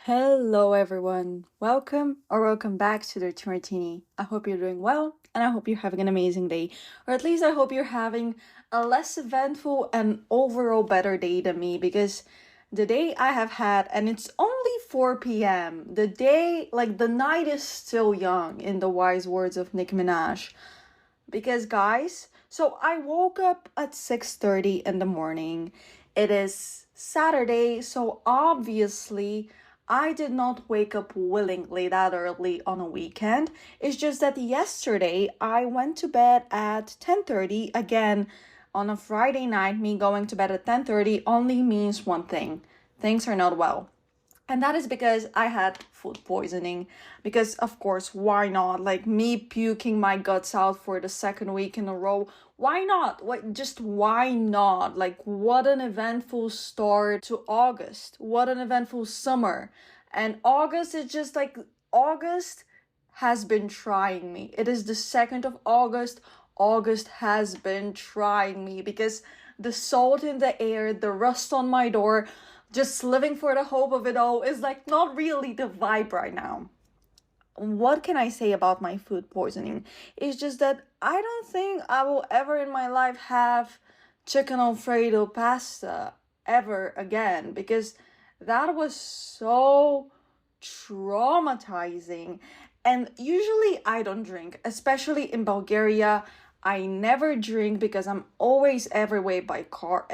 Hello, everyone. Welcome back to the Martini. I hope you're doing well, and I hope you're having an amazing day, or at least I hope you're having a less eventful and overall better day than me because the day I have had, and it's only 4 p.m. The day, like the night is still young, in the wise words of Nicki Minaj. Because guys, so I woke up at 6:30 in the morning. It is Saturday, so obviously I did not wake up willingly that early on a weekend. It's just that yesterday I went to bed at 10:30 again on a Friday night. Me going to bed at 10:30 only means one thing. Things are not well. And that is because I had food poisoning. Because, of course, why not? Like me puking my guts out for the second week in a row. Why not? Just why not? Like, what an eventful start to August. What an eventful summer. And August is just like, August has been trying me. It is the 2nd of August. August has been trying me because the salt in the air, the rust on my door, just living for the hope of it all is like not really the vibe right now. What can I say about my food poisoning? It's just that I don't think I will ever in my life have chicken alfredo pasta ever again because that was so traumatizing. And usually I don't drink, especially in Bulgaria. I never drink because I'm always everywhere by car.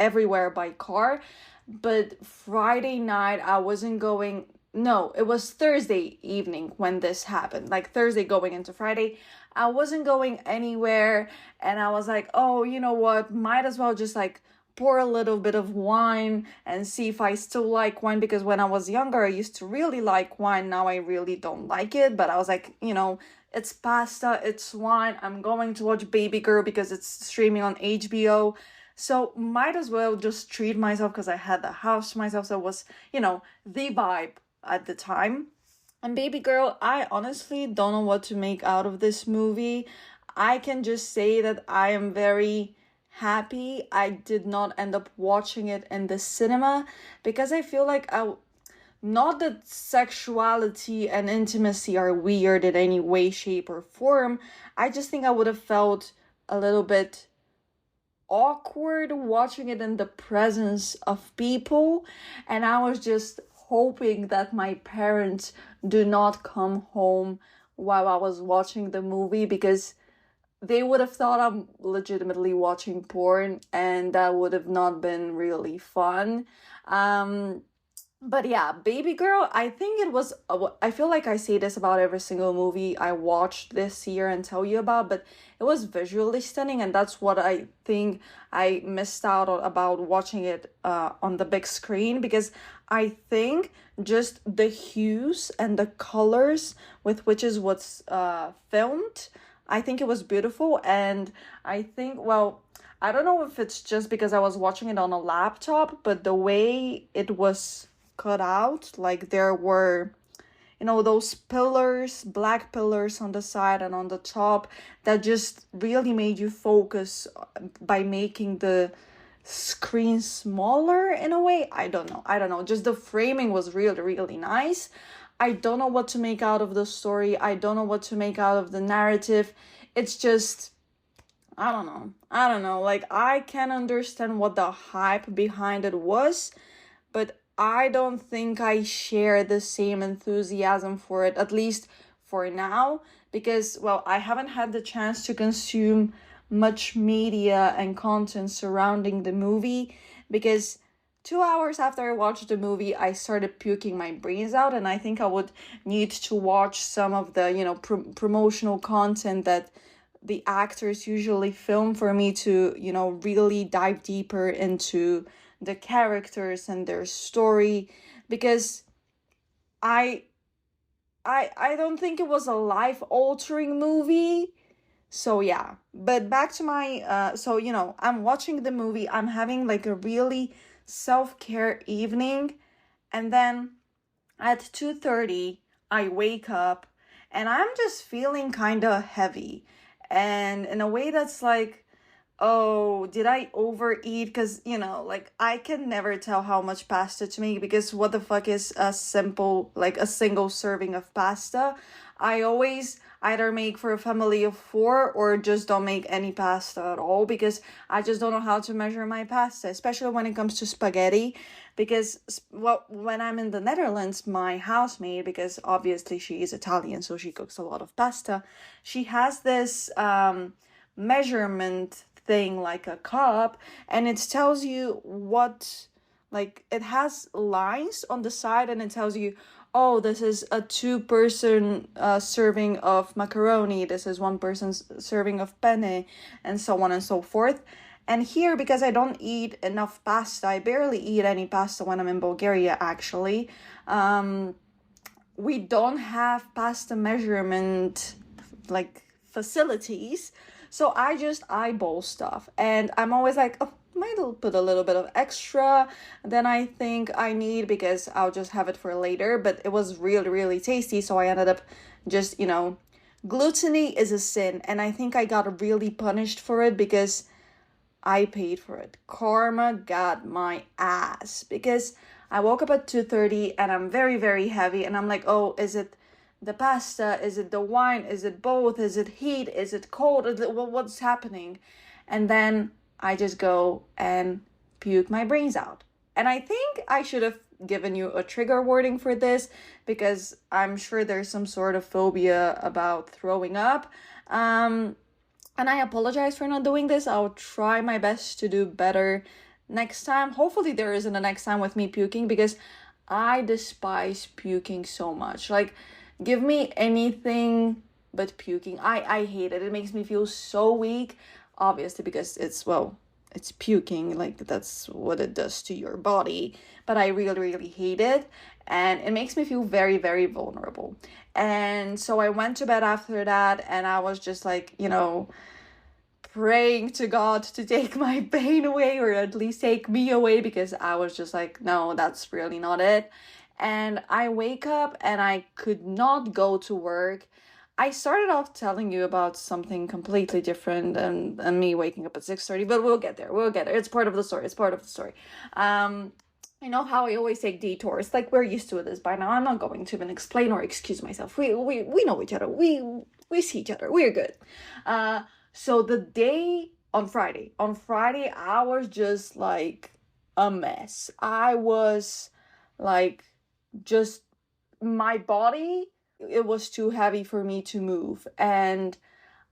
But Friday night, I wasn't going. No, it was Thursday evening when this happened. Like Thursday going into Friday. I wasn't going anywhere. And I was like, oh, you know what? Might as well just like pour a little bit of wine and see if I still like wine. Because when I was younger, I used to really like wine. Now I really don't like it. But I was like, it's pasta, it's wine. I'm going to watch Baby Girl because it's streaming on HBO. So might as well just treat myself because I had the house to myself. So it was, the vibe at the time. And Baby Girl, I honestly don't know what to make out of this movie. I can just say that I am very happy I did not end up watching it in the cinema because I feel like not that sexuality and intimacy are weird in any way, shape, or form. I just think I would have felt a little bit awkward watching it in the presence of people, and I was just hoping that my parents do not come home while I was watching the movie because they would have thought I'm legitimately watching porn and that would have not been really fun. But yeah, Baby Girl, I think it was. I feel like I say this about every single movie I watched this year and tell you about, but it was visually stunning, and that's what I think I missed out on about watching it on the big screen because I think just the hues and the colors with which is what's filmed, I think it was beautiful, and I think, well, I don't know if it's just because I was watching it on a laptop, but the way it was cut out, like there were, those pillars, black pillars on the side and on the top that just really made you focus by making the screen smaller in a way. I don't know, just the framing was really, really nice. I don't know what to make out of the story. I don't know what to make out of the narrative. It's just, I don't know. Like, I can understand what the hype behind it was, but I don't think I share the same enthusiasm for it, at least for now, because, well, I haven't had the chance to consume much media and content surrounding the movie because 2 hours after I watched the movie, I started puking my brains out, and I think I would need to watch some of the, promotional content that the actors usually film for me to, really dive deeper into the characters and their story because I I don't think it was a life altering movie. So yeah, but back to my I'm watching the movie. I'm having like a really self-care evening, and then at 2:30 I wake up and I'm just feeling kind of heavy. And in a way that's like, oh, did I overeat? Because, like, I can never tell how much pasta to make because what the fuck is a simple, like, a single serving of pasta? I always either make for a family of four or just don't make any pasta at all because I just don't know how to measure my pasta, especially when it comes to spaghetti. Because, well, when I'm in the Netherlands, my housemaid, because obviously she is Italian, so she cooks a lot of pasta, she has this measurement thing like a cup, and it tells you what, like, it has lines on the side, and it tells you, oh, this is a 2-person serving of macaroni, this is 1 person's serving of penne, and so on and so forth. And here, because I don't eat enough pasta, I barely eat any pasta when I'm in Bulgaria, actually. We don't have pasta measurement, like, facilities. So I just eyeball stuff. And I'm always like, oh, might put a little bit of extra than I think I need because I'll just have it for later. But it was really, really tasty. So I ended up just, gluttony is a sin. And I think I got really punished for it because I paid for it. Karma got my ass because I woke up at 2:30 and I'm very, very heavy. And I'm like, oh, is it the pasta? Is it the wine? Is it both? Is it heat? Is it cold? What's happening? And then I just go and puke my brains out. And I think I should have given you a trigger warning for this because I'm sure there's some sort of phobia about throwing up. And I apologize for not doing this. I'll try my best to do better next time. Hopefully there isn't a next time with me puking because I despise puking so much. Like, give me anything but puking. I hate it. It makes me feel so weak. Obviously because it's puking. Like, that's what it does to your body. But I really, really hate it. And it makes me feel very, very vulnerable. And so I went to bed after that and I was just like, praying to God to take my pain away or at least take me away because I was just like, no, that's really not it. And I wake up and I could not go to work. I started off telling you about something completely different and me waking up at 6:30, but we'll get there. It's part of the story. You know how I always take detours. Like, we're used to this by now. I'm not going to even explain or excuse myself. We know each other. We see each other. We're good. So the day on Friday, I was just like a mess. I was like, just my body, it was too heavy for me to move. And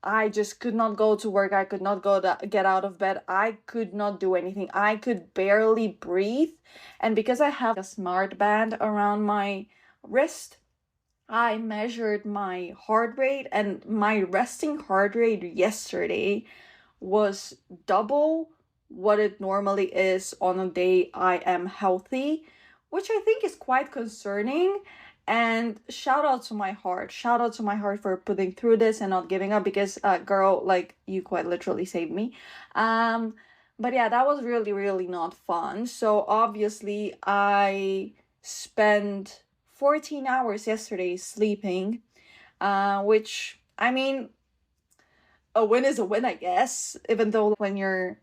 I just could not go to work. I could not get out of bed. I could not do anything. I could barely breathe. And because I have a smart band around my wrist, I measured my heart rate, and my resting heart rate yesterday was double what it normally is on a day I am healthy, which I think is quite concerning. And shout out to my heart for putting through this and not giving up because, girl, like, you quite literally saved me. But yeah, that was really, really not fun. So obviously I spent 14 hours yesterday sleeping, which, I mean, a win is a win, I guess, even though when you're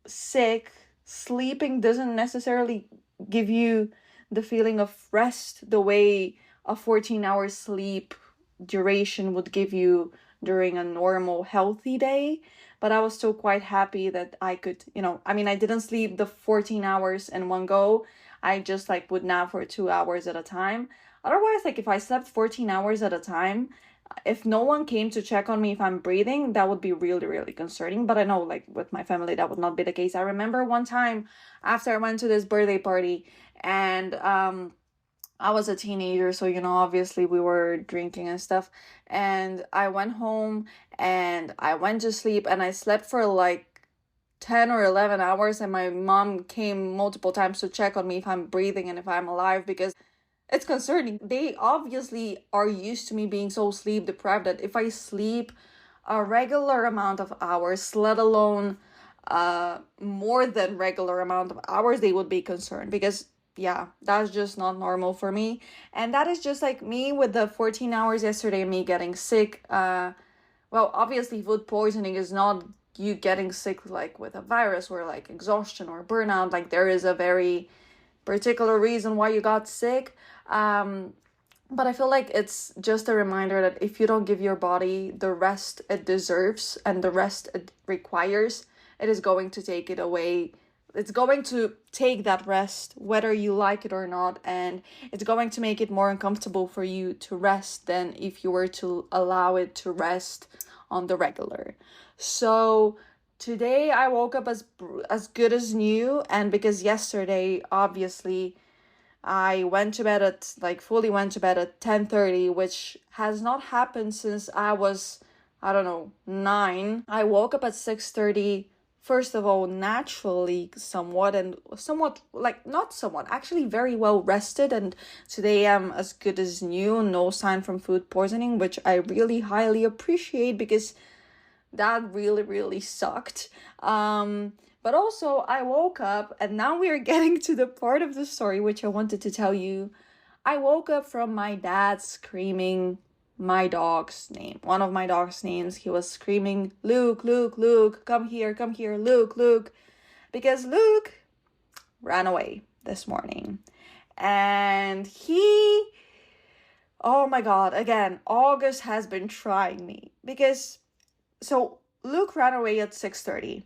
sick, sleeping doesn't necessarily give you the feeling of rest the way a 14-hour sleep duration would give you during a normal healthy day. But I was still quite happy that I could, I didn't sleep the 14 hours in one go. I just would nap for 2 hours at a time. Otherwise, if I slept 14 hours at a time, if no one came to check on me if I'm breathing, that would be really, really concerning. But I know, with my family, that would not be the case. I remember one time after I went to this birthday party and I was a teenager, so, obviously we were drinking and stuff. And I went home and I went to sleep and I slept for 10 or 11 hours. And my mom came multiple times to check on me if I'm breathing and if I'm alive because it's concerning. They obviously are used to me being so sleep deprived that if I sleep a regular amount of hours, let alone more than regular amount of hours, they would be concerned because, yeah, that's just not normal for me. And that is just me with the 14 hours yesterday, me getting sick. Well, obviously food poisoning is not you getting sick like with a virus or like exhaustion or burnout. Like there is a very particular reason why you got sick. But I feel like it's just a reminder that if you don't give your body the rest it deserves and the rest it requires, it is going to take it away. It's going to take that rest, whether you like it or not, and it's going to make it more uncomfortable for you to rest than if you were to allow it to rest on the regular. So today I woke up as good as new, and because yesterday, obviously, I went to bed at fully went to bed at 10:30, which has not happened since I was, I don't know, 9. I woke up at 6:30. First of all, naturally, not somewhat, actually very well rested. And today I'm as good as new, no sign from food poisoning, which I really highly appreciate because that really, really sucked. But also I woke up, and now we are getting to the part of the story which I wanted to tell you. I woke up from my dad screaming my dog's name, one of my dog's names. He was screaming, Luke, Luke, Luke, come here, Luke, Luke, because Luke ran away this morning. And oh my God, again, August has been trying me because, so Luke ran away at 6:30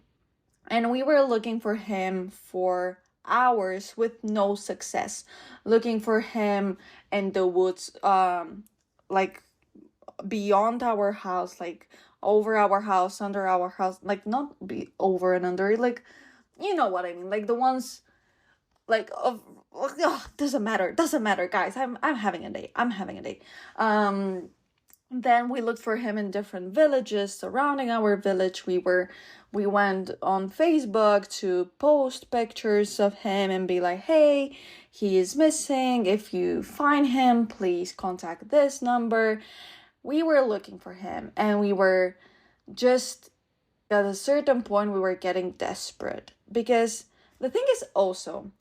and we were looking for him for hours with no success, looking for him in the woods, like beyond our house, like over our house, under our house, like not be over and under, like, you know what I mean, like the ones like of doesn't matter, guys. I'm having a day. Then we looked for him in different villages surrounding our village. We went on Facebook to post pictures of him and be like, hey, he is missing. If you find him, please contact this number. We were looking for him, and we were just, at a certain point, we were getting desperate. Because the thing is also,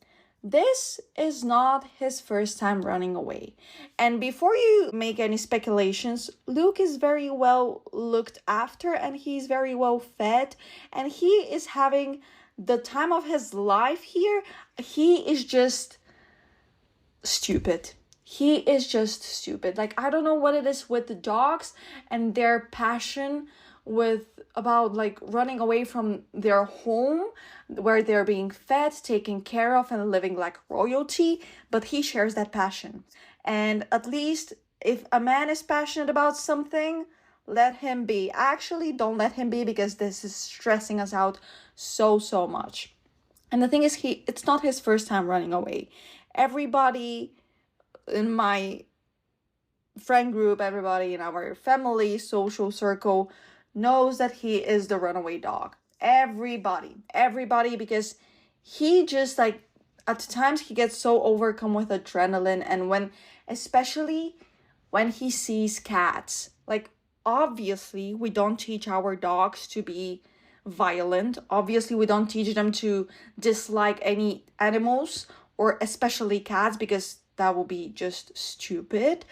this is not his first time running away. And before you make any speculations, Luke is very well looked after and he's very well fed. And he is having the time of his life here. He is just stupid. Like, I don't know what it is with the dogs and their passion about like running away from their home where they're being fed, taken care of, and living like royalty, but he shares that passion. And at least if a man is passionate about something, let him be. Actually, don't let him be, because this is stressing us out so much. And the thing is, it's not his first time running away. Everybody in my friend group, everybody in our family, social circle knows that he is the runaway dog. Everybody, because he just like, at times he gets so overcome with adrenaline, and especially when he sees cats. Like, obviously we don't teach our dogs to be violent. Obviously we don't teach them to dislike any animals, or especially cats, because that will be just stupid.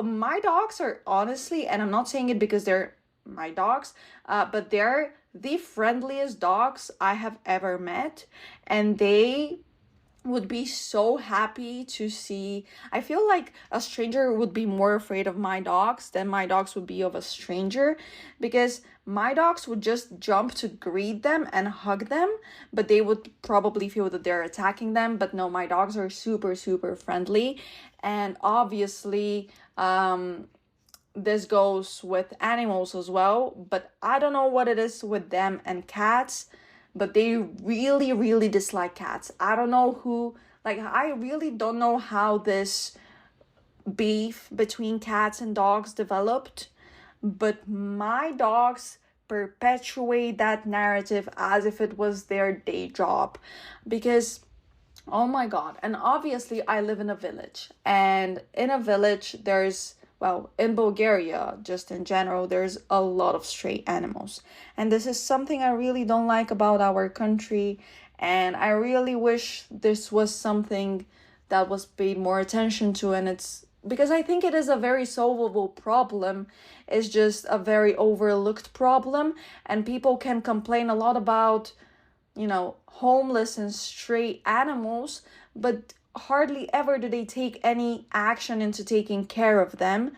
My dogs are honestly, and I'm not saying it because they're my dogs, but they're the friendliest dogs I have ever met, and they would be so happy to see. I feel like a stranger would be more afraid of my dogs than my dogs would be of a stranger, because my dogs would just jump to greet them and hug them, but they would probably feel that they're attacking them. But no, my dogs are super friendly. And obviously this goes with animals as well, but I don't know what it is with them and cats, but they really dislike cats. I don't know who, like, I really don't know how this beef between cats and dogs developed, but my dogs perpetuate that narrative as if it was their day job, because oh my God. And obviously I live in a village, and in a village there's, well, in Bulgaria, just in general, there's a lot of stray animals. And this is something I really don't like about our country. And I really wish this was something that was paid more attention to. And it's because I think it is a very solvable problem. It's just a very overlooked problem, and people can complain a lot about, homeless and stray animals, but hardly ever do they take any action into taking care of them.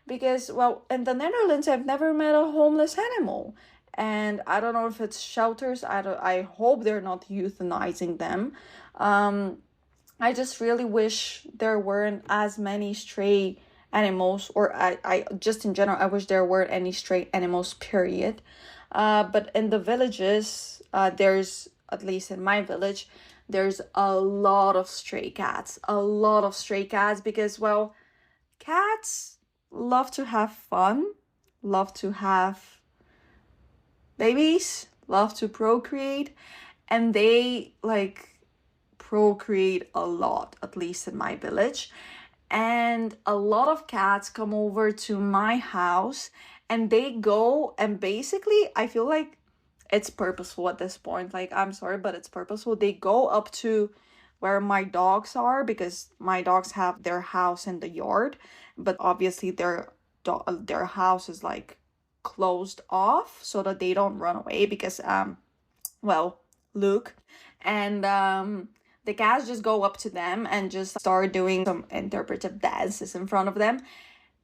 Because, well, in the Netherlands, I've never met a homeless animal. And I don't know if it's shelters. I hope they're not euthanizing them. I just really wish there weren't as many stray animals, or I just in general, I wish there weren't any stray animals, period. But in the villages, there's, at least in my village, there's a lot of stray cats. A lot of stray cats because, well, cats love to have fun, love to have babies, love to procreate, and they procreate a lot, at least in my village. And a lot of cats come over to my house and they go, and basically I feel like it's purposeful at this point. Like, I'm sorry, but it's purposeful. They go up to where my dogs are, because my dogs have their house in the yard, but obviously their house is closed off so that they don't run away, because Luke and the cats just go up to them and just start doing some interpretive dances in front of them,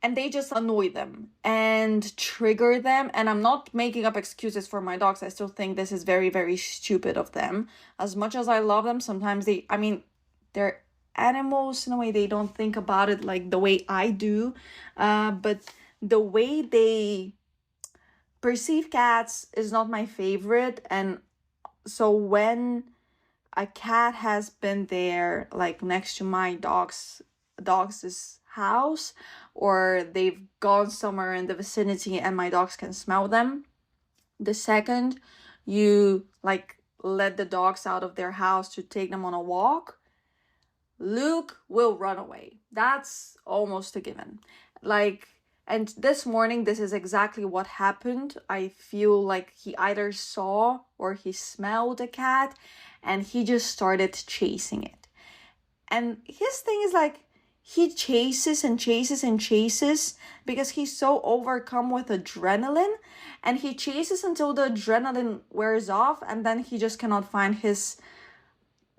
and they just annoy them and trigger them. And I'm not making up excuses for my dogs. I still think this is very, very stupid of them. As much as I love them, sometimes they're animals in a way. They don't think about it like the way I do. But the way they perceive cats is not my favorite. And so when a cat has been there, next to my dog's house, or they've gone somewhere in the vicinity and my dogs can smell them, the second you let the dogs out of their house to take them on a walk, Luke will run away. That's almost a given. And this morning, this is exactly what happened. I feel like he either saw or he smelled a cat, and he just started chasing it. And his thing is he chases and chases and chases because he's so overcome with adrenaline, and he chases until the adrenaline wears off, and then he just cannot find his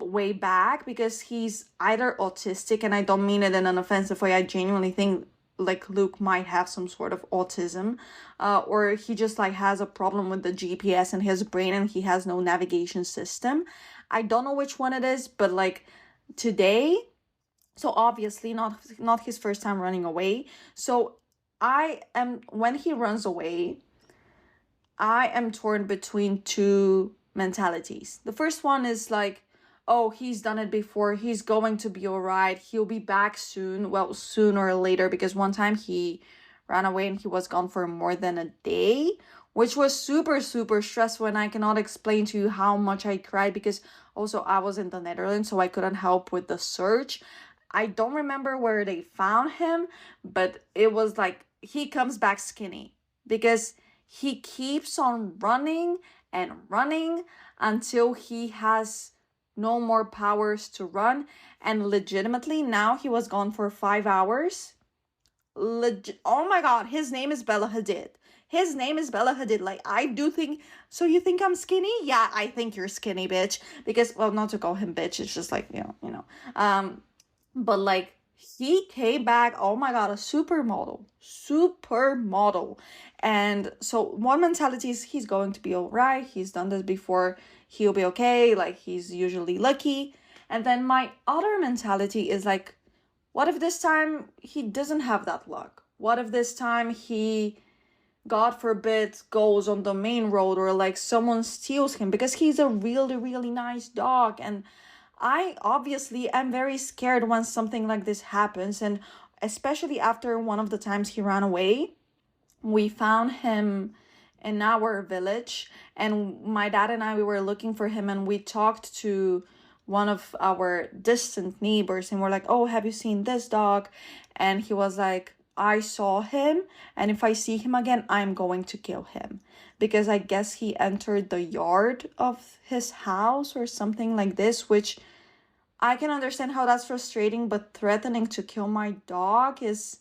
way back, because he's either autistic, and I don't mean it in an offensive way. I genuinely think Luke might have some sort of autism, or he just has a problem with the GPS in his brain and he has no navigation system. I don't know which one it is, but today, so obviously not his first time running away. So when he runs away, I am torn between two mentalities. The first one is oh, he's done it before, he's going to be all right, he'll be back soon. Well, sooner or later, because one time he ran away and he was gone for more than a day, which was super, super stressful. And I cannot explain to you how much I cried, because also I was in the Netherlands, so I couldn't help with the search. I don't remember where they found him, but it was he comes back skinny, because he keeps on running and running until he has no more powers to run. And legitimately, now he was gone for 5 hours. Oh my god, his name is Bella Hadid. His name is Bella Hadid. I do think, so you think I'm skinny? Yeah, I think you're skinny, bitch. Because, well, not to call him bitch, it's just but he came back, oh my god, a supermodel. And so one mentality is he's going to be all right, he's done this before, he'll be okay, he's usually lucky. And then my other mentality is what if this time he doesn't have that luck? What if this time he, God forbid, goes on the main road, or someone steals him? Because he's a really, really nice dog, and I obviously am very scared when something like this happens. And especially after one of the times he ran away, we found him in our village, and my dad and I, we were looking for him, and we talked to one of our distant neighbors, and we're like, oh, have you seen this dog? And he was like, I saw him, and if I see him again, I'm going to kill him, because I guess he entered the yard of his house or something like this, which I can understand how that's frustrating, but threatening to kill my dog is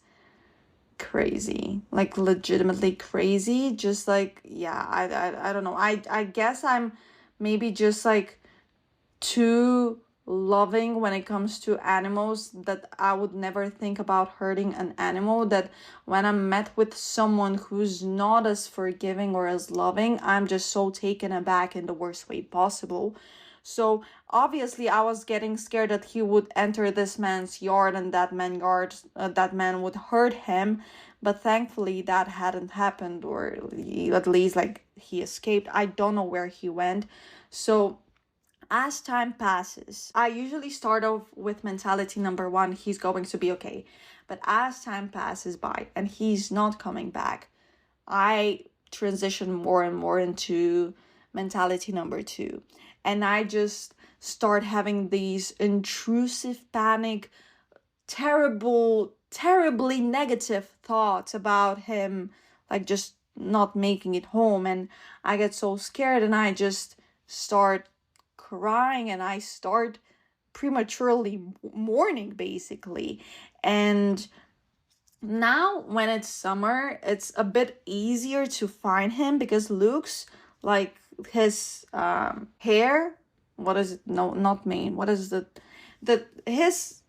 crazy. Like legitimately crazy. Just like, yeah, I don't know. I guess I'm maybe just like too loving when it comes to animals, that I would never think about hurting an animal, that when I'm met with someone who's not as forgiving or as loving, I'm just so taken aback in the worst way possible. So obviously I was getting scared that he would enter this man's yard and that man would hurt him, but thankfully that hadn't happened, or at least like he escaped. I don't know where he went. So as time passes, I usually start off with mentality number one, he's going to be okay. But as time passes by and he's not coming back, I transition more and more into mentality number two. And I just start having these intrusive panic, terribly negative thoughts about him, like just not making it home. And I get so scared and I just start crying and I start prematurely mourning basically. And now when it's summer, it's a bit easier to find him because Luke's like his hair, what is it? No, not mane. What is the his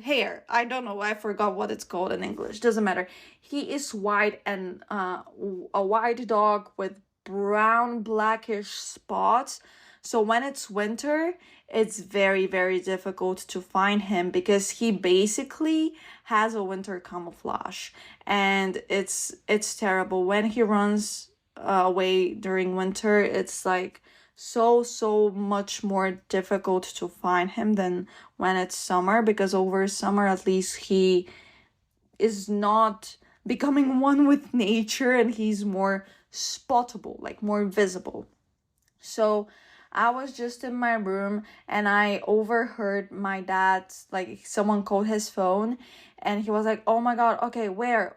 hair, I don't know, I forgot what it's called in English, doesn't matter. He is white and a white dog with brown blackish spots. So when it's winter, it's very difficult to find him because he basically has a winter camouflage, and it's terrible when he runs away during winter. It's like so much more difficult to find him than when it's summer, because over summer at least he is not becoming one with nature and he's more spottable, like more visible. So I was just in my room and I overheard my dad's, like someone called his phone, and he was like, "Oh my god, okay, where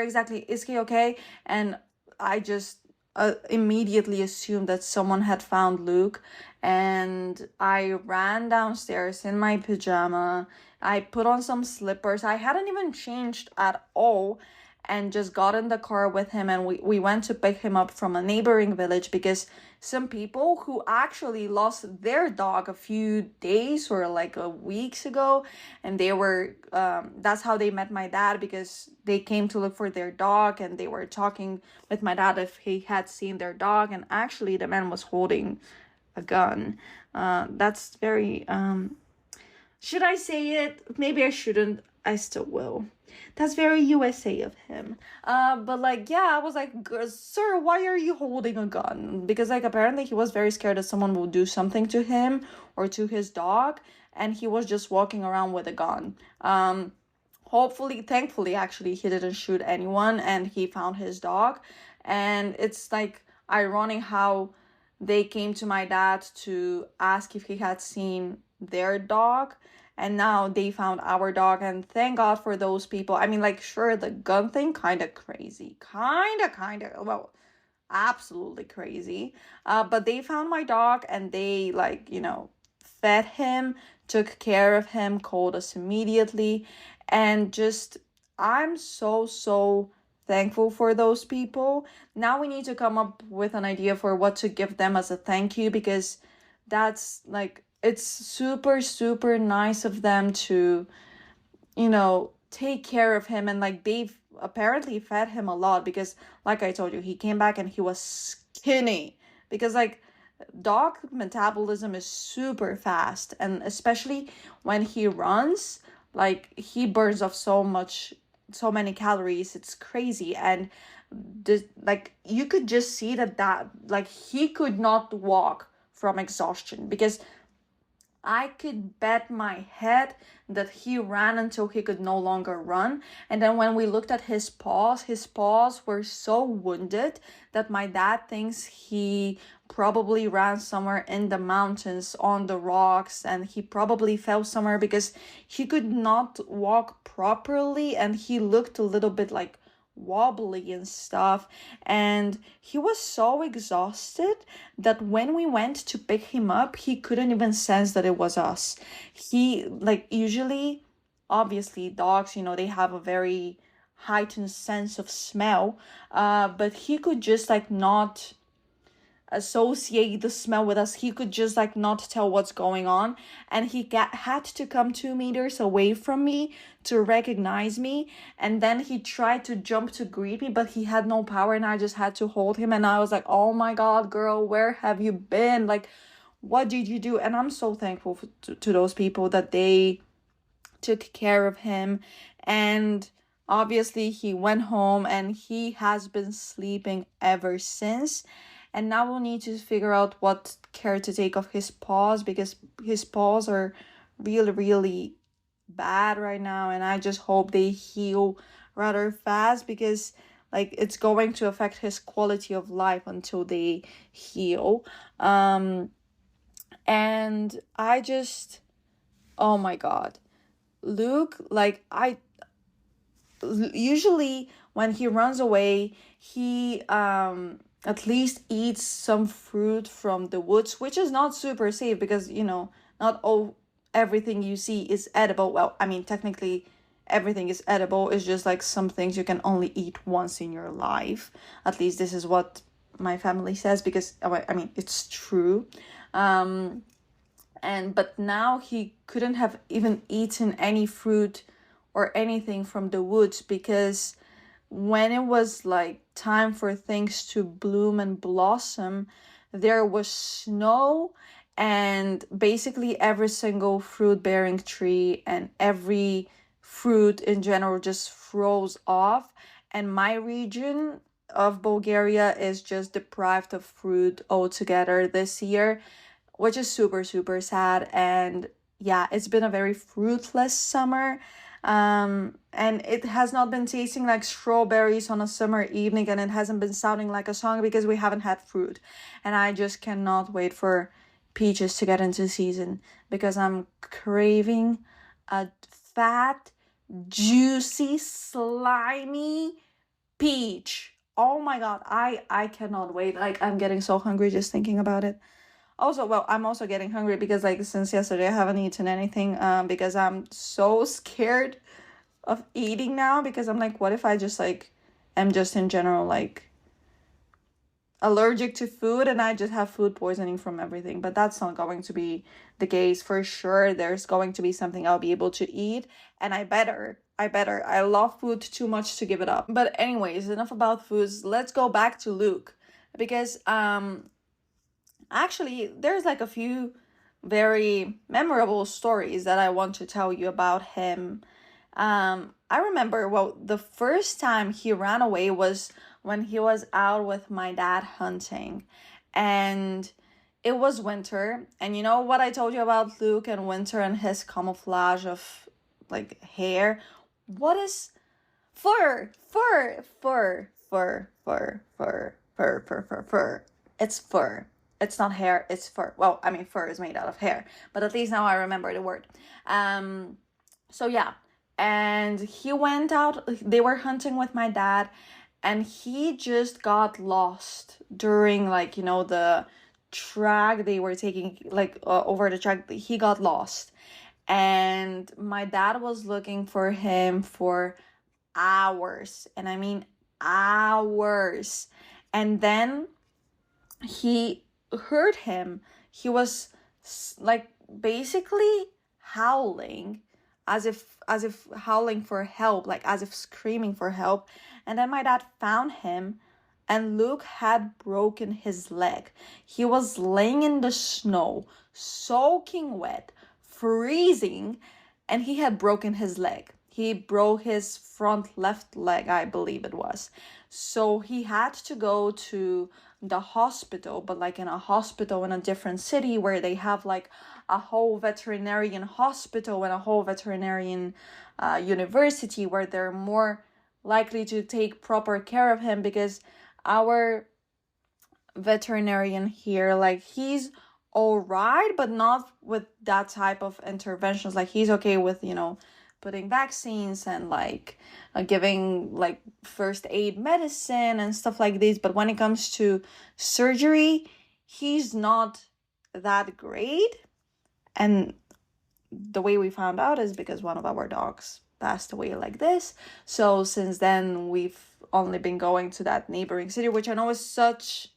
exactly? Is he okay?" And I just immediately assumed that someone had found Luke, and I ran downstairs in my pajama. I put on some slippers. I hadn't even changed at all, and just got in the car with him, and we went to pick him up from a neighboring village, because some people who actually lost their dog a few days or like a weeks ago, and they were that's how they met my dad, because they came to look for their dog and they were talking with my dad if he had seen their dog, and actually the man was holding a gun. That's very should I say it? Maybe I shouldn't. I still will. That's very USA of him. But like, yeah, I was like, "Sir, why are you holding a gun?" Because like apparently he was very scared that someone will do something to him or to his dog, and he was just walking around with a gun. Hopefully, thankfully, actually, he didn't shoot anyone, and he found his dog. And it's like ironic how they came to my dad to ask if he had seen their dog, and now they found our dog, and thank god for those people. I mean, like, sure, the gun thing kind of crazy, well, absolutely crazy, but they found my dog and they, like, fed him, took care of him, called us immediately, and just I'm so thankful for those people. Now we need to come up with an idea for what to give them as a thank you, because that's like, it's super nice of them to take care of him, and like they've apparently fed him a lot, because like I told you, he came back and he was skinny, because like dog metabolism is super fast, and especially when he runs, like he burns off so many calories, it's crazy. And like you could just see that like he could not walk from exhaustion, because I could bet my head that he ran until he could no longer run. And then when we looked at his paws were so wounded that my dad thinks he probably ran somewhere in the mountains on the rocks, and he probably fell somewhere because he could not walk properly, and he looked a little bit like wobbly and stuff. And he was so exhausted that when we went to pick him up, he couldn't even sense that it was us. He, like, usually, obviously, dogs, they have a very heightened sense of smell, but he could just like not associate the smell with us. He could just like not tell what's going on, and had to come 2 meters away from me to recognize me. And then he tried to jump to greet me, but he had no power, and I just had to hold him. And I was like, oh my god, girl, where have you been? Like, what did you do? And I'm so thankful to those people that they took care of him. And obviously he went home, and he has been sleeping ever since. And now we'll need to figure out what care to take of his paws, because his paws are really, really bad right now. And I just hope they heal rather fast, because like it's going to affect his quality of life until they heal. And I just, oh my god, Luke, like, I usually when he runs away, he at least eats some fruit from the woods, which is not super safe, because not everything you see is edible. Well, I mean, technically everything is edible. It's just like some things you can only eat once in your life. At least this is what my family says, because I mean, it's true. But now he couldn't have even eaten any fruit or anything from the woods, because when it was like time for things to bloom and blossom, there was snow, and basically every single fruit bearing tree and every fruit in general just froze off. And my region of Bulgaria is just deprived of fruit altogether this year, which is super, super sad. And yeah, it's been a very fruitless summer. And it has not been tasting like strawberries on a summer evening, and it hasn't been sounding like a song, because we haven't had fruit. And I just cannot wait for peaches to get into season, because I'm craving a fat, juicy, slimy peach. Oh my god, I cannot wait. Like, I'm getting so hungry just thinking about it. Also, well, I'm also getting hungry because like since yesterday I haven't eaten anything, because I'm so scared of eating now, because I'm like, what if I just like am just in general like allergic to food, and I just have food poisoning from everything. But that's not going to be the case for sure. There's going to be something I'll be able to eat, and I better. I love food too much to give it up. But anyways, enough about foods. Let's go back to Luke, because actually, there's like a few very memorable stories that I want to tell you about him. I remember, well, the first time he ran away was when he was out with my dad hunting, and it was winter. And you know what I told you about Luke and winter and his camouflage of like hair? What is fur? It's fur. It's not hair, it's fur. Well, I mean, fur is made out of hair, but at least now I remember the word. So yeah, and he went out, they were hunting with my dad, and he just got lost during like, the track they were taking, like over the track. He got lost, and my dad was looking for him for hours, and I mean hours. And then he heard him. He was like basically howling, as if howling for help, like as if screaming for help. And then my dad found him, and Luke had broken his leg. He was laying in the snow, soaking wet, freezing, and he had broken his leg. He broke his front left leg, I believe it was. So he had to go to the hospital, but like in a hospital in a different city, where they have like a whole veterinarian hospital and a whole veterinarian university, where they're more likely to take proper care of him, because our veterinarian here, like, he's all right, but not with that type of interventions. Like, he's okay with putting vaccines and like giving like first aid medicine and stuff like this. But when it comes to surgery, he's not that great. And the way we found out is because one of our dogs passed away like this. So since then, we've only been going to that neighboring city, which I know is such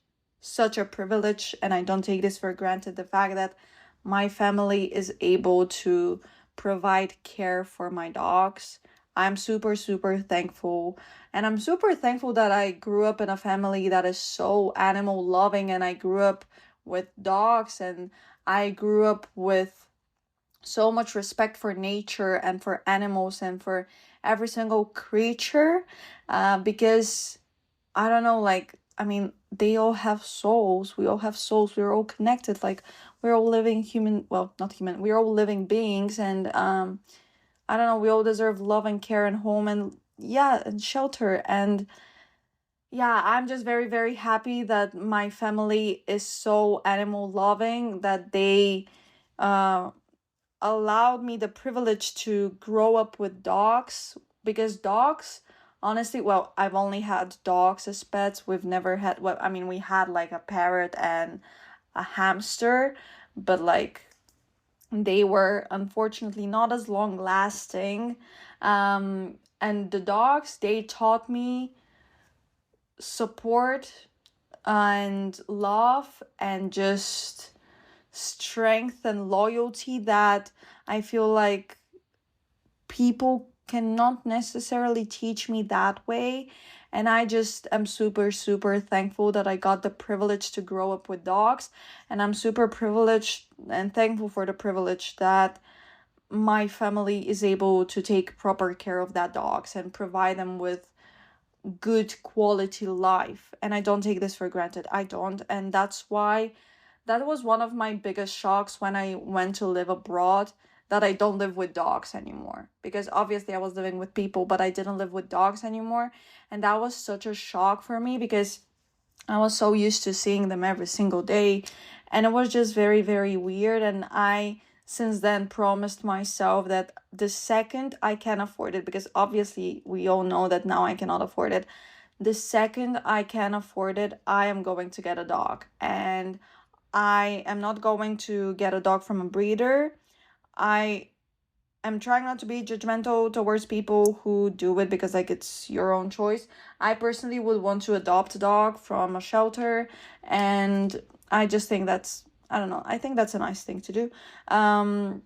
a privilege, and I don't take this for granted. The fact that my family is able to provide care for my dogs, I'm super, super thankful. And I'm super thankful that I grew up in a family that is so animal loving, and I grew up with dogs, and I grew up with so much respect for nature and for animals and for every single creature, because I don't know, like, I mean, they all have souls. We all have souls. We're all connected. Like, we're all living human, well, not human, we're all living beings. And I don't know, we all deserve love and care and home and, yeah, and shelter. And yeah, I'm just very, very happy that my family is so animal loving, that they uh allowed me the privilege to grow up with dogs. Because dogs, honestly, well, I've only had dogs as pets. We've never had, well, I mean, we had like a parrot and a hamster, but like they were unfortunately not as long lasting. And the dogs, they taught me support and love and just strength and loyalty that I feel like people cannot necessarily teach me that way. And I just am super, super thankful that I got the privilege to grow up with dogs. And I'm super privileged and thankful for the privilege that my family is able to take proper care of that dogs and provide them with good quality life. And I don't take this for granted. I don't. And that's why that was one of my biggest shocks when I went to live abroad, that I don't live with dogs anymore. Because obviously I was living with people, but I didn't live with dogs anymore. And that was such a shock for me, because I was so used to seeing them every single day. And it was just very, very weird. And I, since then, promised myself that the second I can afford it, because obviously we all know that now I cannot afford it, the second I can afford it, I am going to get a dog. And I am not going to get a dog from a breeder. I am trying not to be judgmental towards people who do it, because like it's your own choice. I personally would want to adopt a dog from a shelter, and I just think that's, I don't know, I think that's a nice thing to do. And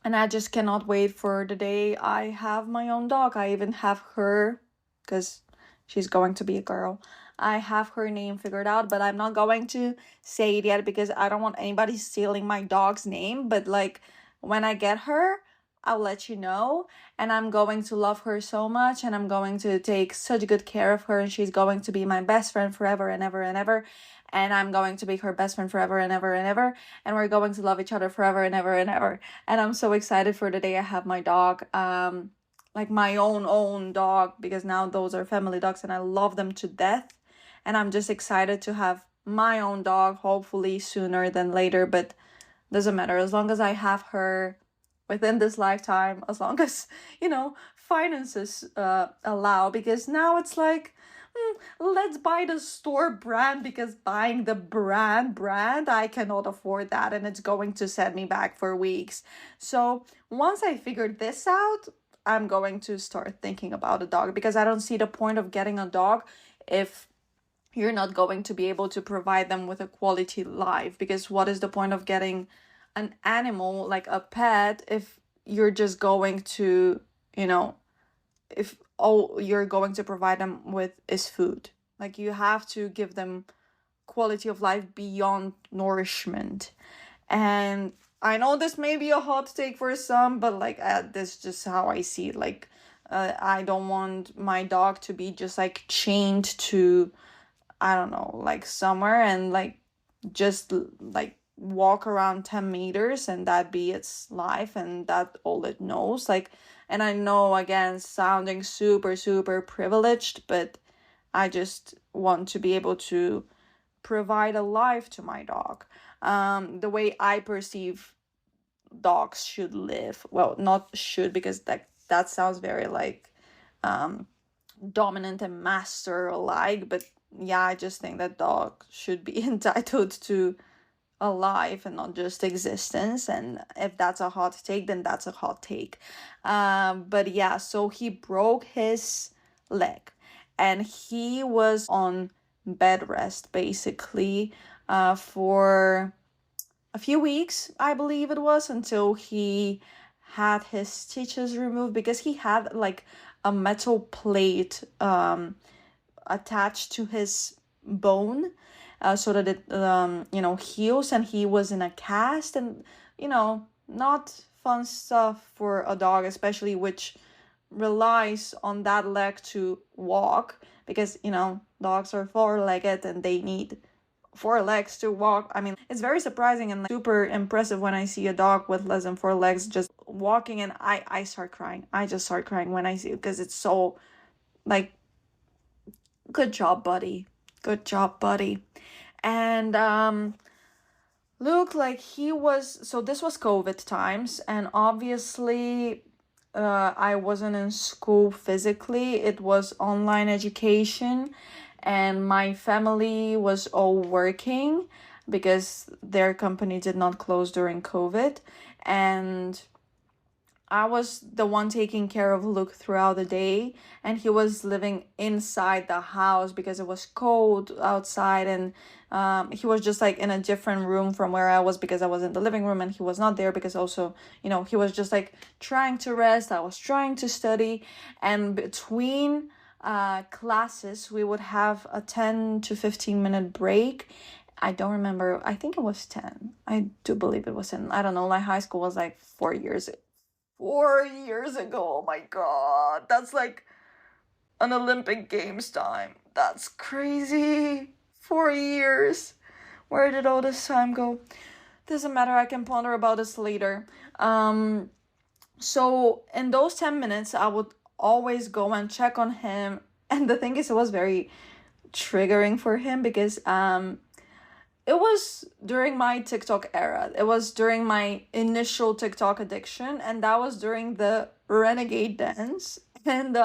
I just cannot wait for the day I have my own dog. I even have her, because she's going to be a girl. I have her name figured out, but I'm not going to say it yet because I don't want anybody stealing my dog's name. But like, when I get her, I'll let you know. And I'm going to love her so much, and I'm going to take such good care of her, and she's going to be my best friend forever and ever and ever. And I'm going to be her best friend forever and ever and ever. And we're going to love each other forever and ever and ever. And I'm so excited for the day I have my dog. Like my own dog, because now those are family dogs and I love them to death. And I'm just excited to have my own dog, hopefully sooner than later, but doesn't matter. As long as I have her within this lifetime, as long as, finances allow, because now it's like, let's buy the store brand, because buying the brand, I cannot afford that, and it's going to set me back for weeks. So once I figured this out, I'm going to start thinking about a dog, because I don't see the point of getting a dog if you're not going to be able to provide them with a quality life. Because what is the point of getting an animal like a pet if you're just going to, if all you're going to provide them with is food? Like, you have to give them quality of life beyond nourishment. And I know this may be a hot take for some, but like, this is just how I see it. Like, I don't want my dog to be just like chained to, I don't know, like somewhere, and like just like walk around 10 meters and that be its life and that all it knows. Like, and I know, again, sounding super, super privileged, but I just want to be able to provide a life to my dog, the way I perceive dogs should live. Well, not should, because like that sounds very like dominant and master alike, but yeah, I just think that dog should be entitled to a life and not just existence. And if that's a hot take, then that's a hot take. But yeah, so he broke his leg and he was on bed rest basically for a few weeks, I believe it was, until he had his stitches removed, because he had like a metal plate attached to his bone, so that it heals, and he was in a cast, and not fun stuff for a dog, especially which relies on that leg to walk, because dogs are four-legged and they need four legs to walk. I mean, it's very surprising and like, super impressive when I see a dog with less than four legs just walking, and I start crying. I just start crying when I see it, because it's so like, good job, buddy. Good job, buddy. And Luke, like, so this was COVID times, and obviously I wasn't in school physically. It was online education, and my family was all working because their company did not close during COVID, and I was the one taking care of Luke throughout the day, and he was living inside the house because it was cold outside, and he was just like in a different room from where I was, because I was in the living room and he was not there, because also, he was just like trying to rest. I was trying to study, and between classes, we would have a 10 to 15-minute break. I don't remember. I think it was 10. I do believe it was 10. I don't know. My high school was like 4 years 4 years ago. Oh my god, that's like an Olympic Games time. That's crazy. 4 years. Where did all this time go? Doesn't matter, I can ponder about this later. So in those 10 minutes, I would always go and check on him. And the thing is, it was very triggering for him, because it was during my TikTok era. It was during my initial TikTok addiction, and that was during the renegade dance. And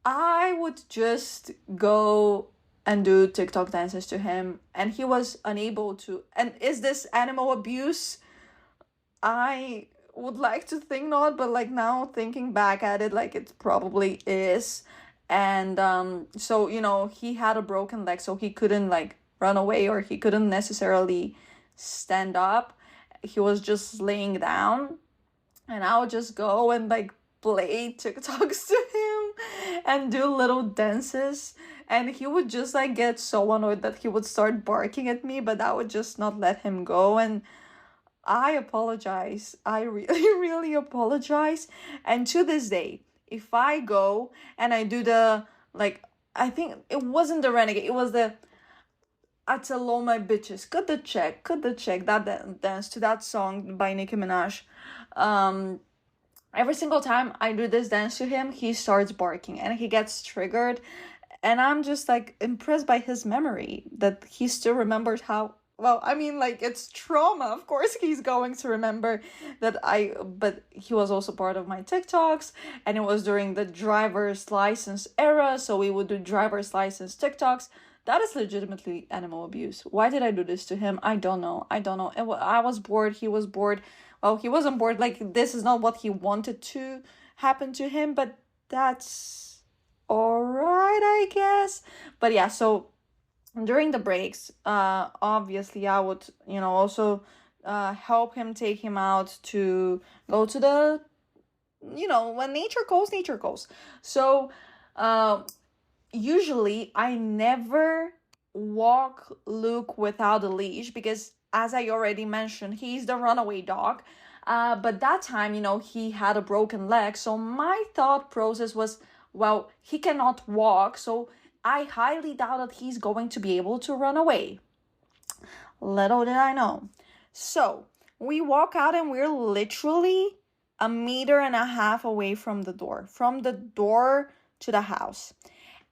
I would just go and do TikTok dances to him, and he was unable to. And is this animal abuse? I would like to think not, but like now thinking back at it, like it probably is. And so he had a broken leg, so he couldn't like run away, or he couldn't necessarily stand up. He was just laying down, and I would just go and like play TikToks to him and do little dances, and he would just like get so annoyed that he would start barking at me, but I would just not let him go. And I apologize. I really, really apologize. And to this day, if I go and I do the, like, I think it wasn't the renegade, it was the Atelo My Bitches, cut the check, that dance to that song by Nicki Minaj. Every single time I do this dance to him, he starts barking and he gets triggered. And I'm just like impressed by his memory, that he still remembers how, well, I mean, like, it's trauma. Of course he's going to remember that but he was also part of my TikToks, and it was during the driver's license era, so we would do driver's license TikToks. That is legitimately animal abuse. Why did I do this to him? I don't know. I was bored. He was bored. Well, he wasn't bored. Like, this is not what he wanted to happen to him, but that's all right, I guess. But yeah, so during the breaks, obviously I would, also help him, take him out to go to the, when nature calls. So, usually I never walk Luke without a leash, because as I already mentioned, he's the runaway dog. But that time, he had a broken leg. So my thought process was, well, he cannot walk, so I highly doubt that he's going to be able to run away. Little did I know. So we walk out, and we're literally 1.5 meters away from the door to the house.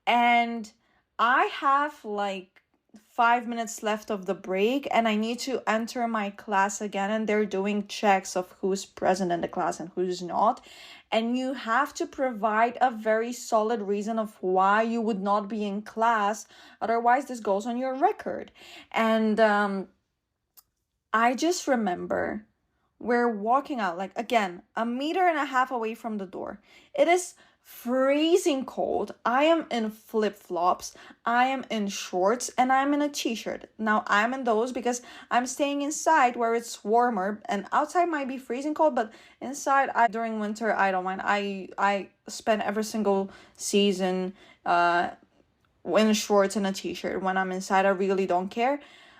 And I have like 5 minutes left of the break and I need to enter my class again, and they're doing checks of who's present in the class and who's not. And you have to provide a very solid reason of why you would not be in class. Otherwise, this goes on your record. And I just remember we're walking out, like, again, 1.5 meters away from the door. It is freezing cold. I am in flip-flops, I am in shorts, and I'm in a t-shirt. Now I'm in those because I'm staying inside where it's warmer, and outside might be freezing cold, but inside, during winter, I don't mind. I spend every single season in shorts and a t-shirt. When I'm inside, I really don't care.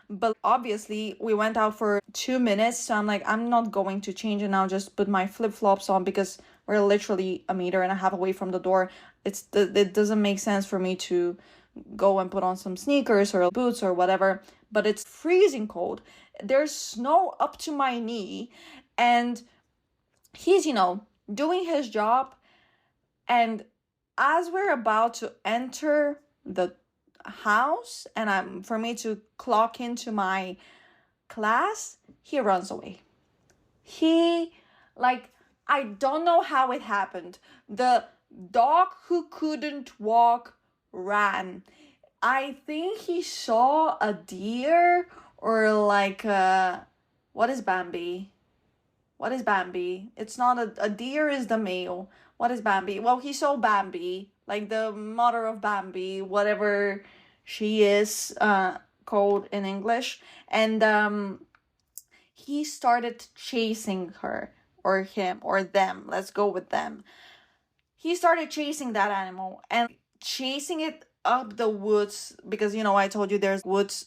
But obviously, we went out for 2 minutes, so I'm like, I'm not going to change, and I'll just put my flip-flops on because we're literally 1.5 meters away from the door. It doesn't make sense for me to go and put on some sneakers or boots or whatever, but it's freezing cold. There's snow up to my knee, and he's, doing his job, and as we're about to enter the house and for me to clock into my class, he runs away. I don't know how it happened. The dog who couldn't walk ran. I think he saw a deer or what is Bambi? What is Bambi? It's not a deer is the male. What is Bambi? Well, he saw Bambi, like the mother of Bambi, whatever she is called in English. And he started chasing her or him or them. Let's go with them. He started chasing that animal and chasing it up the woods because, I told you there's woods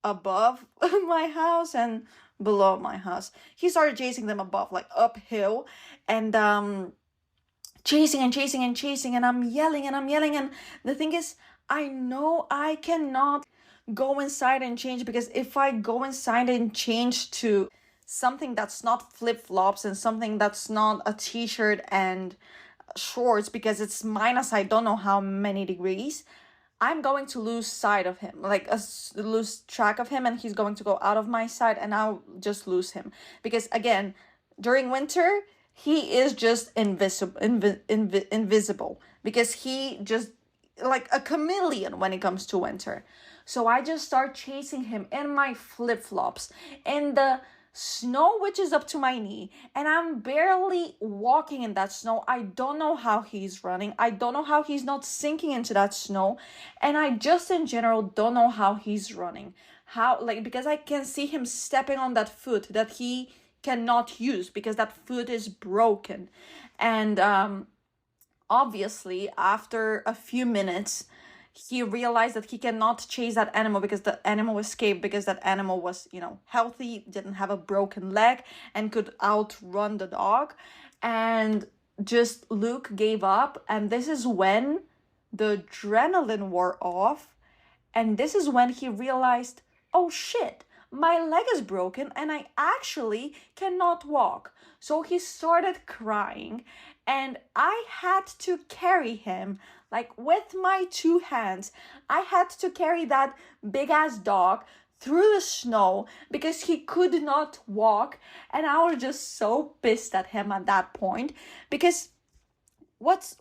above my house and below my house. He started chasing them above, like uphill, and chasing and I'm yelling. And the thing is, I know I cannot go inside and change, because if I go inside and change to something that's not flip-flops and something that's not a t-shirt and shorts, because it's minus I don't know how many degrees, I'm going to lose sight of him, lose track of him, and he's going to go out of my sight and I'll just lose him. Because again, during winter, he is just invisible because he just like a chameleon when it comes to winter. So I just start chasing him in my flip-flops in the snow, which is up to my knee, and I'm barely walking in that snow. I don't know how he's running. I don't know how he's not sinking into that snow, and I just in general don't know how he's running. Because I can see him stepping on that foot that he cannot use because that foot is broken. And obviously after a few minutes, he realized that he cannot chase that animal because the animal escaped, because that animal was, healthy, didn't have a broken leg, and could outrun the dog. And just Luke gave up. And this is when the adrenaline wore off. And this is when he realized, oh shit, my leg is broken and I actually cannot walk. So he started crying, and I had to carry him, with my 2 hands. I had to carry that big ass dog through the snow because he could not walk. And I was just so pissed at him at that point, because that's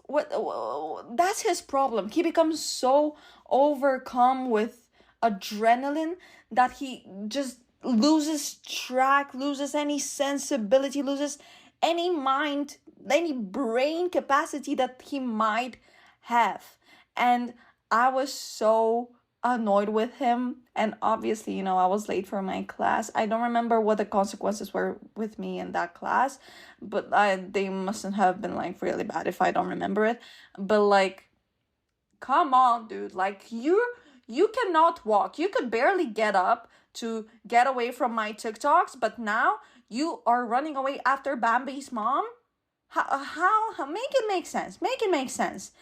his problem. He becomes so overcome with adrenaline that he just loses track, loses any sensibility, loses any mind, any brain capacity that he might have. And I was so annoyed with him. And obviously, I was late for my class. I don't remember what the consequences were with me in that class, but they mustn't have been really bad if I don't remember it. But come on, dude, you cannot walk. You could barely get up to get away from my TikToks, but now you are running away after Bambi's mom? How make it make sense.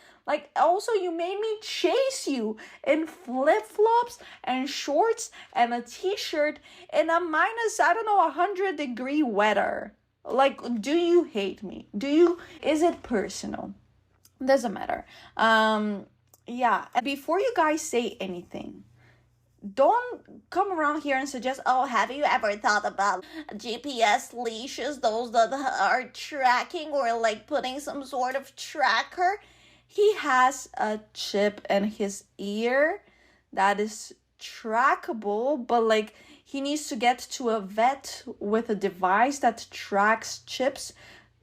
Also, you made me chase you in flip-flops and shorts and a t-shirt in a minus 100-degree weather. Do you hate me? Is it personal? Doesn't matter. Yeah. And before you guys say anything, don't come around here and suggest, oh, have you ever thought about GPS leashes, those that are tracking or like putting some sort of tracker? He has a chip in his ear that is trackable, but like he needs to get to a vet with a device that tracks chips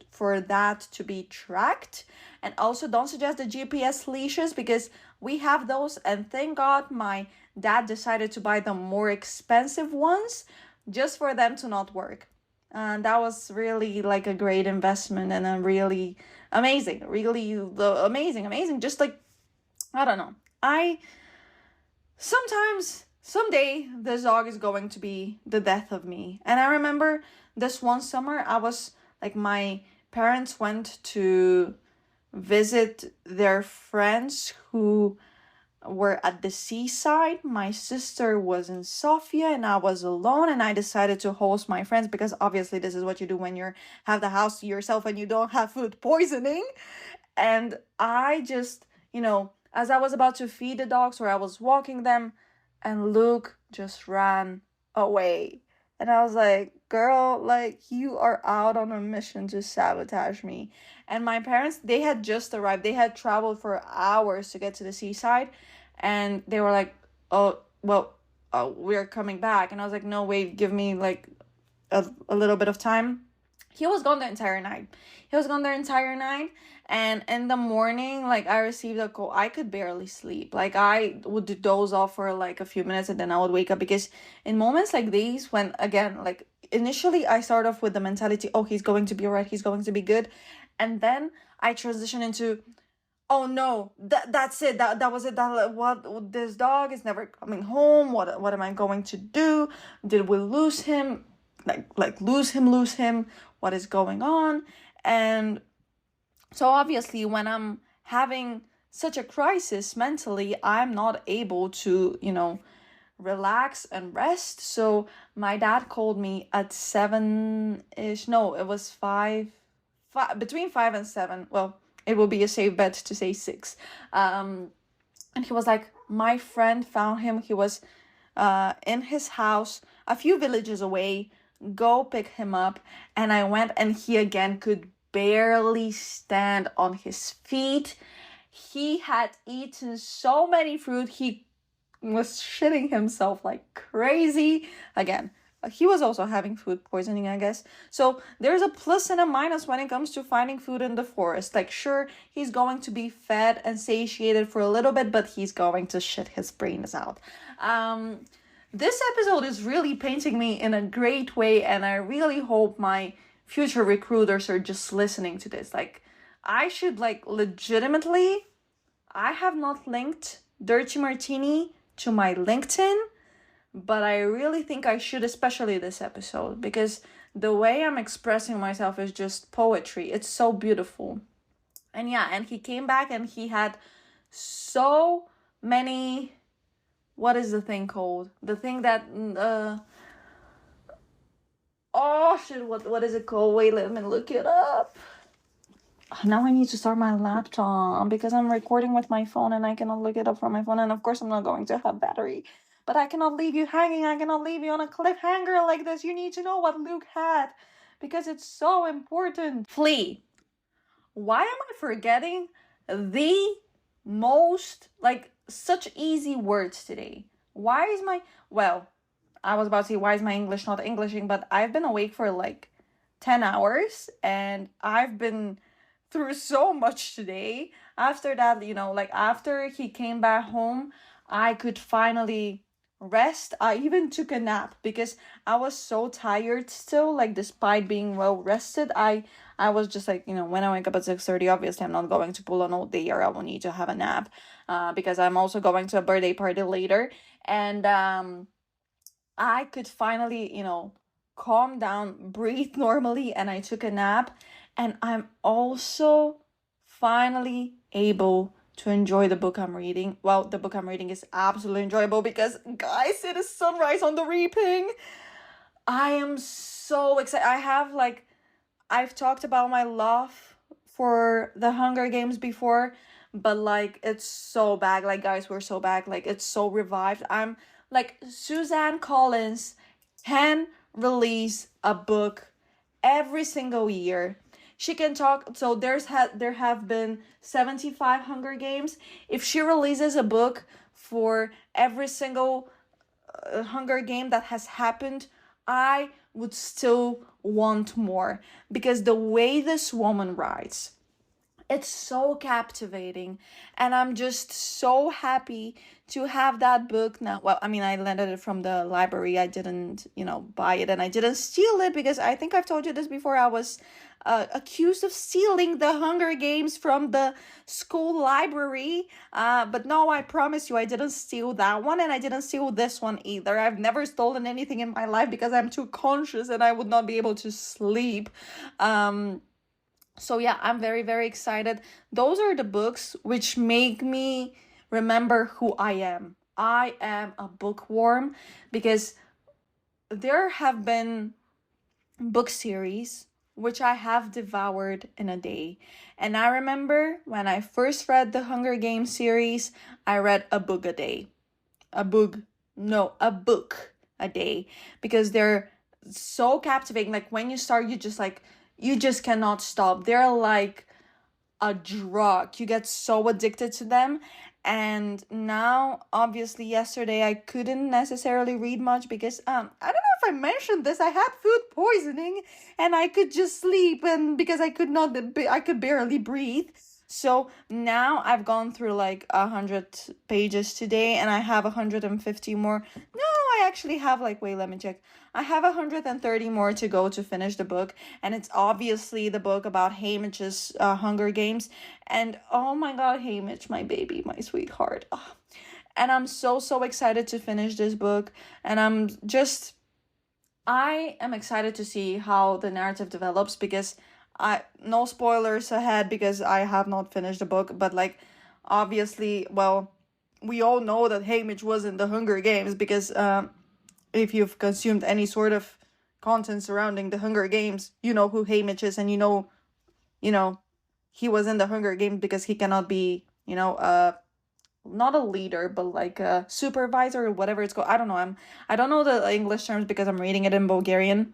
for that to be tracked. And also, don't suggest the GPS leashes because we have those, and thank God my dad decided to buy the more expensive ones just for them to not work. And that was really like a great investment and a really really amazing. Just like, I don't know. I sometimes, someday, this dog is going to be the death of me. And I remember this one summer, I was like, my parents went to visit their friends who were at the seaside. My sister was in Sofia and I was alone, and I decided to host my friends because obviously this is what you do when you have the house to yourself and you don't have food poisoning. And I just, as I was about to feed the dogs or I was walking them, and Luke just ran away. And I was like, girl, like, you are out on a mission to sabotage me. And my parents, they had just arrived. They had traveled for hours to get to the seaside. And they were like, oh, well, we're coming back. And I was like, no, wait, give me like a little bit of time. He was gone the entire night. And in the morning, like, I received a call. I could barely sleep. Like, I would doze off for like a few minutes and then I would wake up, because in moments like these, when, again, like, initially I start off with the mentality, oh, he's going to be all right, he's going to be good. And then I transition into, oh no, that's it. That was it. What, this dog is never coming home. What am I going to do? Did we lose him? Like lose him? What is going on? And so obviously when I'm having such a crisis mentally, I'm not able to, relax and rest. So my dad called me at 7-ish. No, it was 5, between 5 and 7. Well, it will be a safe bet to say 6. And he was like, my friend found him. He was in his house a few villages away. Go pick him up. And I went, and he again could barely stand on his feet. He had eaten so many fruit. He was shitting himself like crazy. Again, he was also having food poisoning, I guess. So there's a plus and a minus when it comes to finding food in the forest. Like, sure, he's going to be fed and satiated for a little bit, but he's going to shit his brains out. This episode is really painting me in a great way, and I really hope my future recruiters are just listening to this. Like, I should, like, legitimately, I have not linked Dirty Martini to my LinkedIn, but I really think I should, especially this episode, because the way I'm expressing myself is just poetry. It's so beautiful. And yeah, and he came back and he had so many, what is the thing called? The thing that, oh shit, what is it called? Wait, let me look it up. Now I need to start my laptop because I'm recording with my phone and I cannot look it up from my phone. And of course I'm not going to have battery. But I cannot leave you hanging. I cannot leave you on a cliffhanger like this. You need to know what Luke had because it's so important. Flee. Why am I forgetting the most, like, such easy words today? Why is my, well, I was about to say, why is my English not Englishing? But I've been awake for like 10 hours and I've been through so much today. After that, like, after he came back home, I could finally rest. I even took a nap because I was so tired still, like, despite being well rested. I was just like, when I wake up at 6:30, obviously I'm not going to pull an all day, or I will need to have a nap because I'm also going to a birthday party later. And I could finally, calm down, breathe normally, and I took a nap. And I'm also finally able to enjoy the book I'm reading. Well, the book I'm reading is absolutely enjoyable because, guys, it is Sunrise on the Reaping. I am so excited. I've talked about my love for the Hunger Games before, but, like, it's so back. Like, guys, we're so back. Like, it's so revived. I'm Like Suzanne Collins can release a book every single year. She can talk. So there have been 75 Hunger Games. If she releases a book for every single Hunger Game that has happened, I would still want more, because the way this woman writes, it's so captivating, and I'm just so happy to have that book now. Well, I mean, I landed it from the library. I didn't, buy it, and I didn't steal it, because I think I've told you this before. I was accused of stealing the Hunger Games from the school library. But no, I promise you, I didn't steal that one, and I didn't steal this one either. I've never stolen anything in my life because I'm too conscious and I would not be able to sleep. So yeah, I'm very, very excited. Those are the books which make me remember who I am. I am a bookworm, because there have been book series which I have devoured in a day. And I remember when I first read the Hunger Games series, I read a book a day. A book a day, because they're so captivating. Like when you start, you just cannot stop. They're like a drug. You get so addicted to them. And now, obviously, yesterday I couldn't necessarily read much because I don't know if I mentioned this. I had food poisoning and I could just sleep, and because I could barely breathe. So now I've gone through like 100 pages today, and I have 150 more. No, I actually have wait, let me check. I have 130 more to go to finish the book, and it's obviously the book about Hamish's Hunger Games. And oh my God, Hamish, my baby, my sweetheart. Oh. And I'm so, so excited to finish this book, and I am excited to see how the narrative develops, because no spoilers ahead because I have not finished the book, but obviously, well, we all know that Hamish was in the Hunger Games, because if you've consumed any sort of content surrounding the Hunger Games, you know who Hamish is, and you know he was in the Hunger Games because he cannot be not a leader, but a supervisor or whatever it's called. I don't know. I don't know the English terms because I'm reading it in Bulgarian.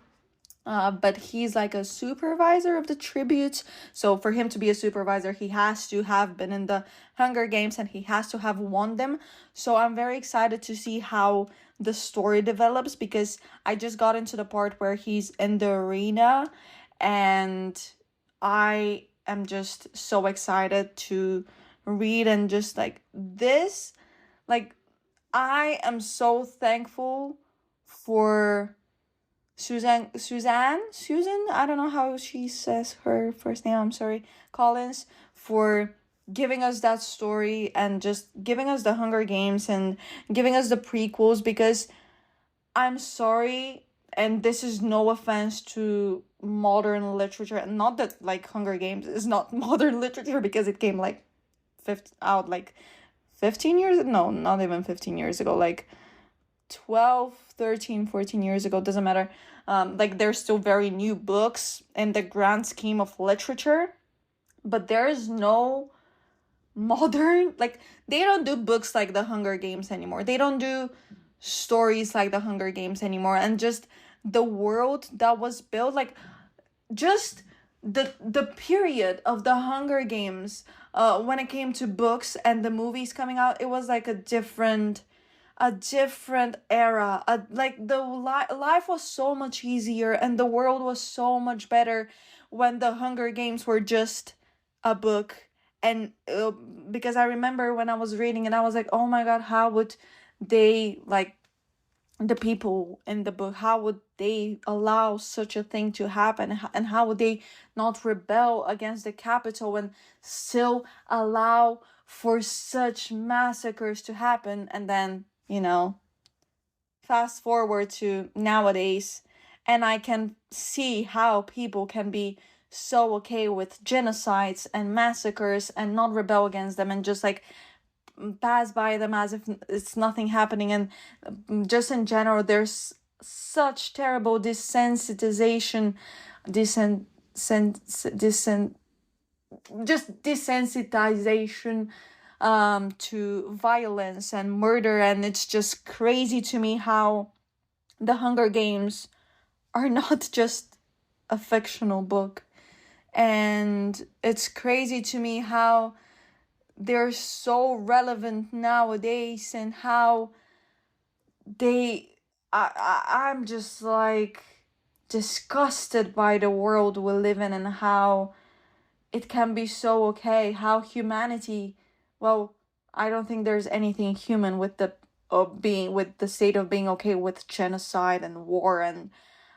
But he's like a supervisor of the tributes. So for him to be a supervisor, he has to have been in the Hunger Games and he has to have won them. So I'm very excited to see how the story develops, because I just got into the part where he's in the arena, and I am just so excited to read, and just this, I am so thankful for Susan, I don't know how she says her first name, I'm sorry, Collins, for giving us that story and just giving us the Hunger Games and giving us the prequels, because I'm sorry, and this is no offense to modern literature, and not that Hunger Games is not modern literature, because it came 15 years, no, not even 15 years ago, 12, 13, 14 years ago, doesn't matter. They're still very new books in the grand scheme of literature, but there is no modern, they don't do books like the Hunger Games anymore. They don't do stories like the Hunger Games anymore. And just the world that was built, just the period of the Hunger Games, when it came to books and the movies coming out, it was a different era. Life was so much easier and the world was so much better when the Hunger Games were just a book. And because I remember when I was reading and I was like, oh my God, how would they, the people in the book, how would they allow such a thing to happen, and how would they not rebel against the capital and still allow for such massacres to happen? And then fast forward to nowadays, and I can see how people can be so okay with genocides and massacres and not rebel against them, and just pass by them as if it's nothing happening. And just in general, there's such terrible desensitization, desensitization to violence and murder. And it's just crazy to me how the Hunger Games are not just a fictional book. And it's crazy to me how they're so relevant nowadays, and how I'm just like disgusted by the world we live in, and how it can be so okay, how humanity, well, I don't think there's anything human with the with the state of being okay with genocide and war. And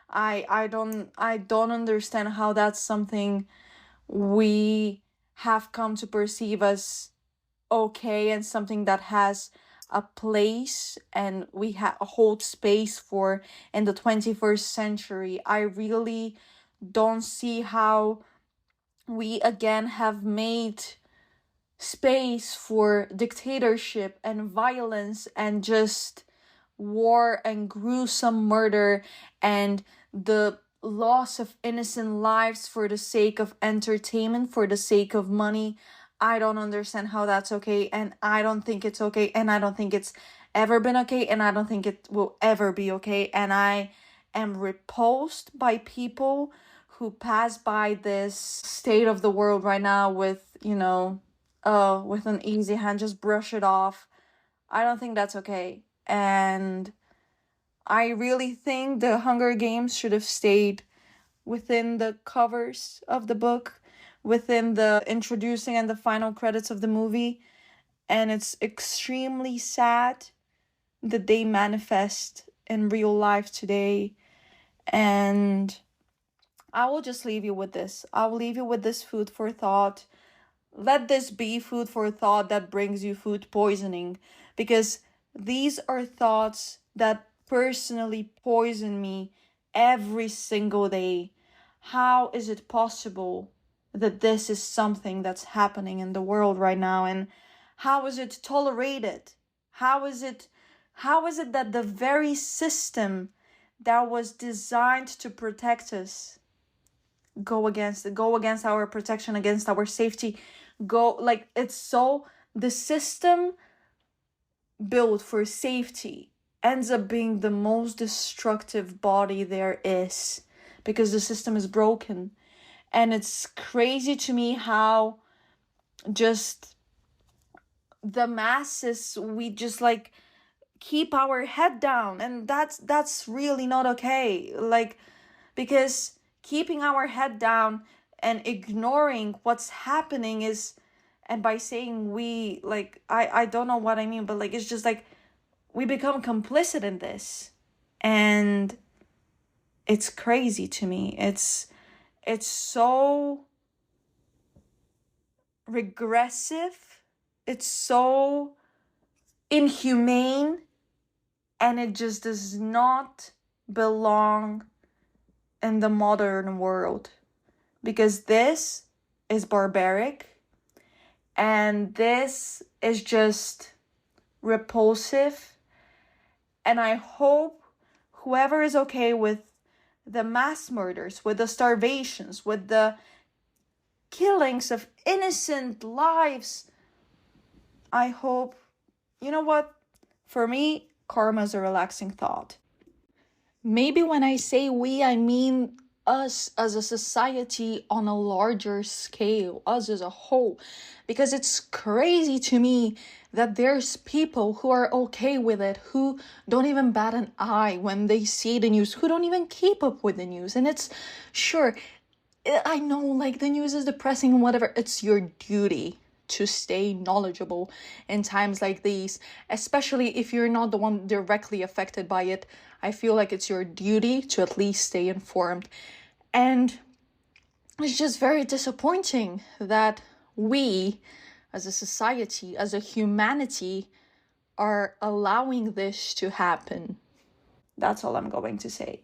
I don't understand how that's something we have come to perceive as okay, and something that has a place, and we hold space for in the 21st century. I really don't see how we again have made space for dictatorship and violence, and just war and gruesome murder, and the loss of innocent lives for the sake of entertainment, for the sake of money. I don't understand how that's okay, and I don't think it's okay, and I don't think it's ever been okay, and I don't think it will ever be okay. And I am repulsed by people who pass by this state of the world right now with, with an easy hand, just brush it off. I don't think that's okay. And I really think the Hunger Games should have stayed within the covers of the book, within the introducing and the final credits of the movie. And it's extremely sad that they manifest in real life today. And I will just leave you with this. I will leave you with this food for thought. Let this be food for thought that brings you food poisoning, because these are thoughts that personally poison me every single day. How is it possible that this is something that's happening in the world right now? And how is it tolerated? How is it that the very system that was designed to protect us go against our protection, against our safety, the system built for safety ends up being the most destructive body there is, because the system is broken. And it's crazy to me how just the masses, we just keep our head down, and that's really not okay. Because keeping our head down and ignoring what's happening is, and by saying we, I don't know what I mean, but it's just we become complicit in this. And it's crazy to me. It's so regressive, it's so inhumane, and it just does not belong in the modern world, because this is barbaric, and this is just repulsive. And I hope whoever is okay with the mass murders, with the starvations, with the killings of innocent lives, I hope, you know what? For me, karma is a relaxing thought. Maybe when I say we, I mean us as a society on a larger scale, us as a whole. Because it's crazy to me that there's people who are okay with it, who don't even bat an eye when they see the news, who don't even keep up with the news. And it's, sure, I know the news is depressing and whatever, it's your duty to stay knowledgeable in times like these, especially if you're not the one directly affected by it. I feel like it's your duty to at least stay informed. And it's just very disappointing that we, as a society, as a humanity, are allowing this to happen. That's all I'm going to say.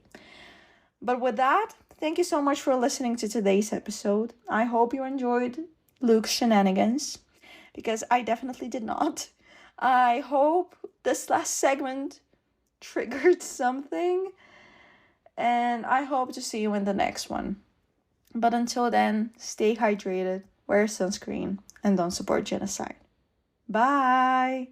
But with that, thank you so much for listening to today's episode. I hope you enjoyed Luke's shenanigans, because I definitely did not. I hope this last segment triggered something, and I hope to see you in the next one. But until then, stay hydrated, wear sunscreen, and don't support genocide. Bye.